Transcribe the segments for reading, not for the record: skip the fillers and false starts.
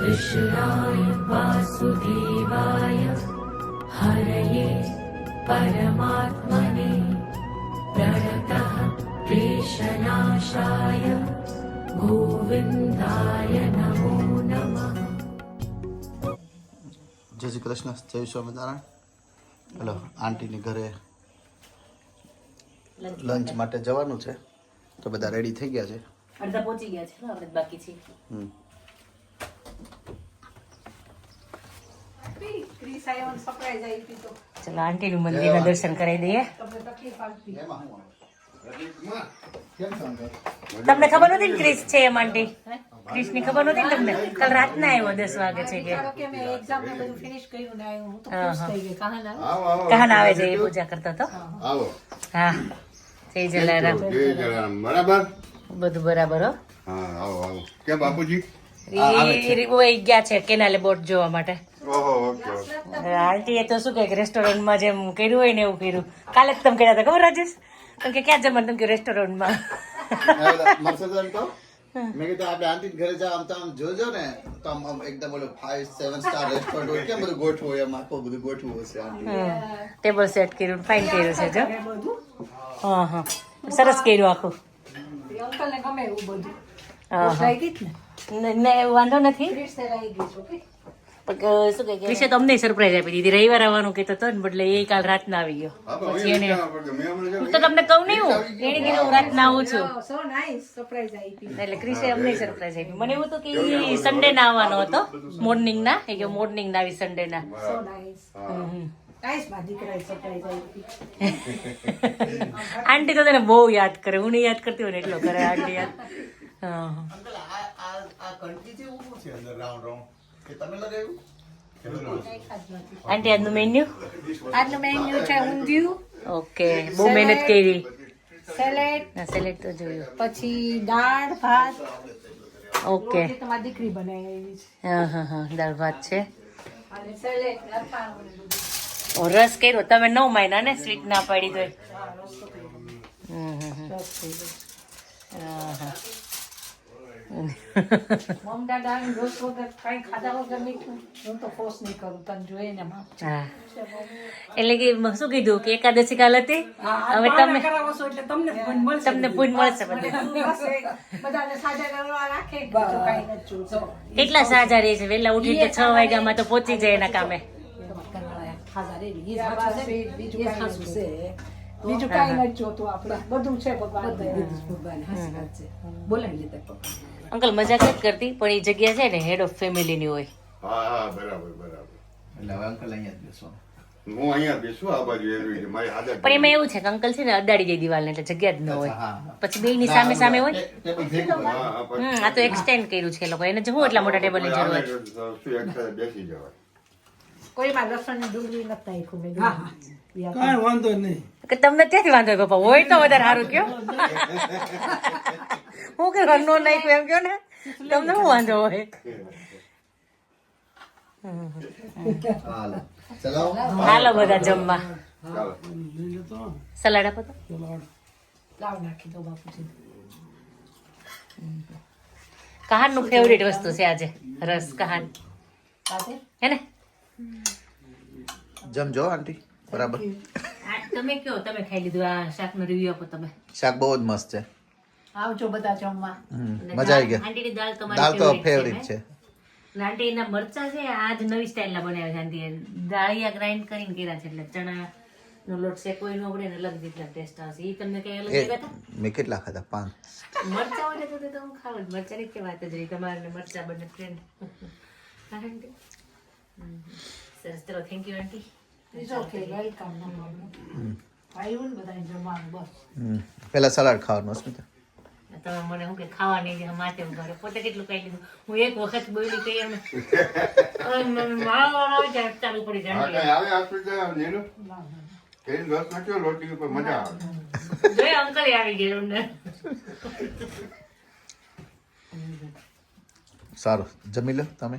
कृष्णाय वासुदेवाय हरये परमात्मने प्रणतः क्लेशनाशाय गोविन्दाय नमो नमः। જય શ્રી કૃષ્ણ, જય સ્વામિનારાયણ. હેલો, આંટીની ઘરે લંચ માટે જવાનું છે તો બધા રેડી થઈ ગયા છે. અડધા પહોંચી ગયા છે, આપણે બાકી છે. ચલો આંટીનું મંદિરના દર્શન કરાવી દઈએ. તમને ખબર નહોતી ને ક્રિસ છે એમ? આંટી ક્રિસની ખબર નહોતી ને તમને? કાલ રાતના આવ્યો 10 વાગે છે કે કહાન આવે છે એ પૂજા કરતા તો. હા, જય જલારામ. બરાબર, બધું બરાબર હો. હા, આવો આવો. કે બાપુજી ગયા છે કેનાલે બોટ જોવા માટે. ઓહો, ઓકે. આંટીએ તો શું કે રેસ્ટોરન્ટમાં જેમ કર્યું હોય ને એવું કર્યું. કાલે જ તમે કર્યા હતા ખબર રાજેશ? તમે કે ક્યાં જમવાનું? તમે કે રેસ્ટોરન્ટમાં. મેં કીધું આપણે આંટી ઘરે જાવ, આમ તો આમ જોજો ને તો આમ એકદમ બોલો 5-7 સ્ટાર રેસ્ટોરન્ટ હોય, કેમ બધું ગોઠવું હોય, એમ આખું બધું ગોઠવું હશે આંટી. ટેબલ સેટ કર્યું, ફાઇન કર્યું છે જો. હા હા, સરસ કર્યું આખું. વાંધો નથી. શું કે વિશે તો અમને સરપ્રાઈઝ આપી દીધી. રવિવાર આવવાનું કહેતો હતો ને, બદલે એ કાલ રાતના આવી ગયો. પછી એને હું તો તમને કહું નહીં, હું એને કીધું હું રાતના આવું છું. એટલે ક્રિશે અમને સરપ્રાઈઝ આપી. મને એવું હતું કે સન્ડે ના આવવાનો હતો, મોર્નિંગ ના. એ કે મોર્નિંગ ના આવી સન્ડે ના. આંટી તો તને બહુ યાદ કરે. હું નહીં યાદ કરતી હોય ને એટલો કરે આંટી યાદ. અંકલ આ કંઠી છે ઊભું છે અંદર રાઉન્ડ રાઉન્ડ કે તમે લગાવ્યું? આંટી આજનું મેન્યુ છે ઊંધિયું, ઓકે. બહુ મહેનત કરી. સેલેડ, સેલેડ તો જોયું. પછી દાળ ભાત. ઓકે. તમારી દીકરી બનાવી છે. હા હા હા, દાળ ભાત છે. અને સેલેડ રસ કર્યો તમે 9 મહિના ને સ્વીટ ના પાડી તો. મમતા દાળ રોજ વગર કઈ ખાધા વગર મીઠું હું તો ફોર્સ નહીં કરું, તને જોઈએ ને માપ. હા, એટલે કે શું કીધું કે એકાદશી કાલ હતી, હવે તમે કરાવો છો એટલે તમને પૂન મળશે બધું. બધાને સાજા કરવા રાખે, બીજું કાંઈ નથી જોતું. કેટલા સાજા રહે છે, વહેલા ઉઠી તો 6 વાગ્યામાં તો પહોંચી જાય એના કામે. બીજું કાંઈ નથી જોતું આપણે, બધું છે ભગવાન. બોલાવી લેતા અંકલ મજાક જ કરતી, પણ એ જગ્યા છે ને હેડ ઓફ ફેમિલી ની હોય. હા હા, બરાબર બરાબર. એટલે હવે અંકલ અહીંયા જ બેસવાનું. હું અહીંયા બેસું આ બાજુ એવી રીતે મારી આદત. પણ એમાં એવું છે કે અંકલ છે ને અડાડી જાય દિવાલ ને, એટલે જગ્યા જ ન હોય. હા. પછી બે ની સામે સામે હોય. ટેબલ ભેગું હા હા, પછી આ તો એક્સટેન્ડ કર્યું છે એ લોકો. એને જવું એટલા મોટા ટેબલ ની જરૂર હોય. શું એક સાથે બેસી જવાય. કોઈમાં લસણ ની ડુંગળી નથી નાખ્યું મેં. કાંઈ વાંધો નહીં. કે તમને ત્યાંથી વાંધો હોય પપ્પા? હોય તો વધારે સારું કયો. હું કે ઘરનો નાખ્યું એમ કયો ને, તમને શું વાંધો હોય? હાલો ચલાવો. હાલો બધા જમવા. ચાલો. સલાડ આપો તો. લાવ નાખી દો બાપુજી. કહાન નું ફેવરેટ વસ્તુ છે આજે રસ. કહાન હે ને? જમજો આંટી બરાબર. તમે કયો, તમે ખાઈ લીધું? આ શાક નો રિવ્યુ આપો તમે. શાક બહુ જ મસ્ત છે. આવજો બધા જમવા. મજા આવી ગઈ. આંટીની દાળ દાળ તમારી તો ફેવરેટ ફેવરિટ છે. છે. આંટી એના મરચા છે આજ નવી સ્ટાઇલ ના બનાવ્યા છે. આંટીએ દાળિયા ગ્રાઇન્ડ કરીને કર્યા છે, એટલે ચણા નો લોટ શેકોઈ નો પડે ને અલગ રીતના ટેસ્ટ આવશે. ઈ તમને કઈ અલગ લાગ્યા હતા? મેં કેટલા ખાધા? 5. મરચા હોય તો હું ખાવ જ. મરચા ની કે વાત જ રહી. તમારે મરચા બને ફ્રેન્ડ. સરસ, ચલો thank you aunty. It's okay, welcome, no problem. આવ્યું ને બધાને જમવાનું બસ. પેલા સલાડ ખાવાનું સ્મિતા. તમે મને શું કે ખાવાની જે માથે ઉભા પોતે કેટલું ખાઈ લીધું. હું એક વખત બોલી કઈ એમ ચાલુ પડી હા, જાય. કાંઈ આવે hospital નીલુ? કેરીનો રસ નાખ્યો રોટલી ઉપર, મજા આવે. જોઈ અંકલ આવી ગયેલું ને. સારું, જમી લો તમે,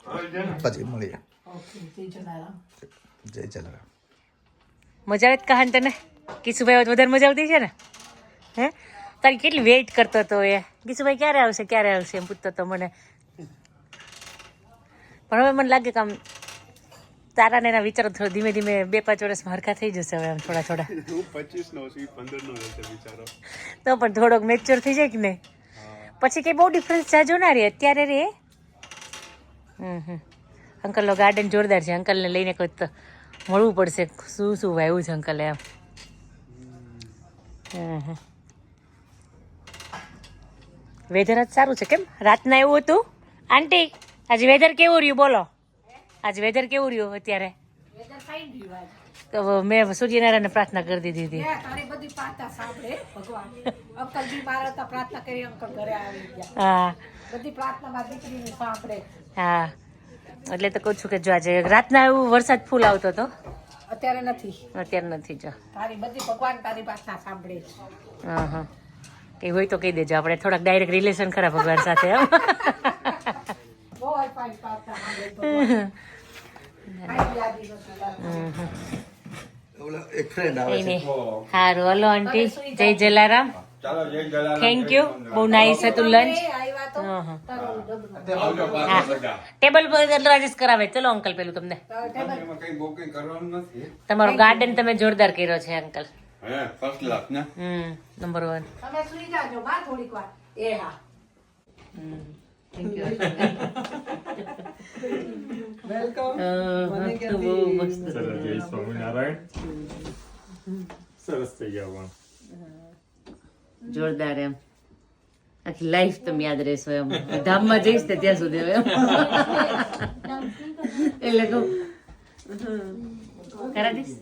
હવે છે ને, પછી મળીએ. Okay, જય જલારામ. જય જલારામ. મજા આવે કહાન તને? કિશુભાઈ વધારે મજા આવતી છે ને? હે, તારી કેટલી વેઇટ કરતો હતો એ. કિશુભાઈ ક્યારે આવશે એમ પૂછતો હતો મને. પણ હવે મને લાગે કે આમ તારા ને એના વિચારો થોડા ધીમે ધીમે 2-5 વર્ષમાં હરખા થઈ જશે હવે આમ થોડા થોડા. હું 25 નો છું, 15 નો રહેશે બિચારો. તો પણ થોડોક મેચ્યોર થઈ જાય કે નહીં, પછી કઈ બહુ ડિફરન્સ જાજો ના રે અત્યારે રે. અંકલનો ગાર્ડન જોરદાર છે. અંકલને લઈને કોઈ તો મળવું પડશે, શું શું વાવ્યું છે અંકલે એમ. વેધર જ સારું છે. કેમ રાતના એવું હતું આંટી? આજે વેધર કેવું રહ્યું બોલો? આજે વેધર કેવું રહ્યું અત્યારે? તો મેં સૂર્યનારાયણને પ્રાર્થના કરી દીધી હતી. તારી બધી પ્રાર્થના સાંભળે ભગવાન. અંકલ બીમાર હતા, પ્રાર્થના કરી, અંકલ ઘરે આવી ગયા. હા બધી પ્રાર્થના માં દીકરીને સાંભળે. હા, એટલે તો કહું છું કે જો આજે રાતના એવું વરસાદ ફૂલ આવતો હતો, અત્યારે નથી. અત્યારે નથી. જો તારી બધી ભગવાન તારી પ્રાર્થના સાંભળે છે. હા હા, કઈ હોય તો કહી દેજો, આપણે થોડાક ડાયરેક્ટ રિલેશન ખરા ભગવાન સાથે. એમ બહુ અલ્પાઈ પ્રાર્થના સાંભળે ભગવાન. કાંઈ યાદી નથી તારી. ઓલો એક ફ્રેન્ડ આવે છે. સારું, હલો આંટી, જય જલારામ. ચાલો જય જલારામ. થેન્ક યુ, બહુ નાઇસ હતું લંચ. આવ્યા તો તારું ડબલું. આવજો પાછા બધા. ટેબલ પર એડ્રેસ કરાવે. ચલો અંકલ, પેલું તમને એમાં કઈ બુકિંગ કરવાનું નથી. તમારો ગાર્ડન તમે જોરદાર કર્યો છે અંકલ. હે ફર્સ્ટ ક્લાસ ને. નંબર 1. તમે સુઈ જાજો બા થોડીક વાર. એ હા. Thank you. સરસ, જય સ્વામિનારાયણ. સરસ થઈ ગયા પણ. જોરદાર એમ આખી લાઈફ તમે યાદ રહેશો એમ. ધામમાં જઈશ ને ત્યાં સુધી એમ. એટલે કહું કરા દઈશ.